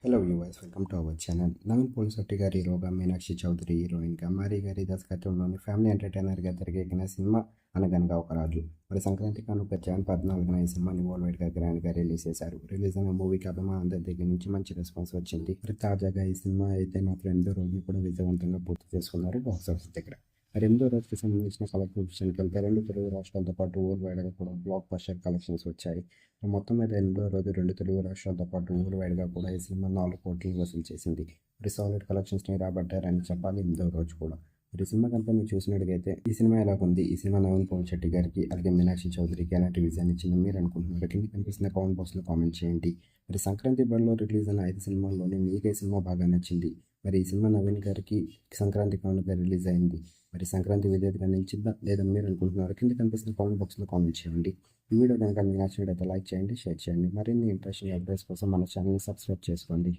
Hello viewers, welcome to our channel. Naveen Polishetty గారి హీరోగా, మీనాక్షి చౌదరి హీరోయిన్గా, మారీ గారి దర్శకత్వంలోని ఫ్యామిలీ ఎంటర్టైనర్గా తెరకెక్కిన సినిమా అనగనగా ఒక రాజు. మరి సంక్రాంతి కానుక జూన్ 14న ఈ సినిమాని వరల్డ్ గ్రాండ్గా రిలీజ్ చేశారు. రిలీజ్ అయిన మూవీకి అభిమానులందరి దగ్గర నుంచి మంచి రెస్పాన్స్ వచ్చింది. మరి తాజాగా ఈ సినిమా అయితే మాత్రం 8వ రోజుని కూడా విజయవంతంగా పూర్తి చేసుకున్నారు బాక్స్ ఆఫీస్ దగ్గర. మరి 8వ రోజుకి సంబంధించిన కలెక్షన్ విషయానికి వెళ్తే 2 తెలుగు రాష్ట్రాలతో పాటు వరల్డ్ వైడ్గా కూడా బ్లాక్ బస్టర్ కలెక్షన్స్ వచ్చాయి. మొత్తం మీద 8వ రోజు 2 తెలుగు రాష్ట్రాలతో పాటు వరల్డ్ వైడ్గా కూడా ఈ సినిమా 4 కోట్లు వసూలు చేసింది. మరి సాలిడ్ కలెక్షన్స్ని రాబట్టారని చెప్పాలి 8వ రోజు కూడా. మరి సినిమా కనుక మీరు చూసినట్టుగైతే ఈ సినిమా ఎలా ఉంది, ఈ సినిమా నవీన్ పోలిశెట్టి గారికి అలాగే మీనాక్షి చౌదరికి ఎలాంటి విజయాన్ని ఇచ్చింది మీరు అనుకుంటున్నారు? కింద కనిపిస్తున్న కామెంట్ బాక్స్లో కామెంట్ చేయండి. మరి సంక్రాంతి బరిలో రిలీజ్ అయిన 5 సినిమాల్లోనే మీకు ఏ సినిమా బాగా నచ్చింది? మరి ఈ సినిమా నవీన్ గారికి సంక్రాంతి కానుక రిలీజ్ అయింది. మరి సంక్రాంతి విజేతగా నిలిచిందా లేదా మీరు అనుకుంటున్నారు? కింద కనిపిస్తున్న కామెంట్ బాక్స్లో కామెంట్ చేయండి. ఈ వీడియో కనుక మీకు నచ్చినట్లయితే లైక్ చేయండి, షేర్ చేయండి. మరిన్ని ఇంట్రెస్టింగ్ అప్డేట్స్ కోసం మన ఛానల్ని సబ్స్క్రైబ్ చేసుకోండి.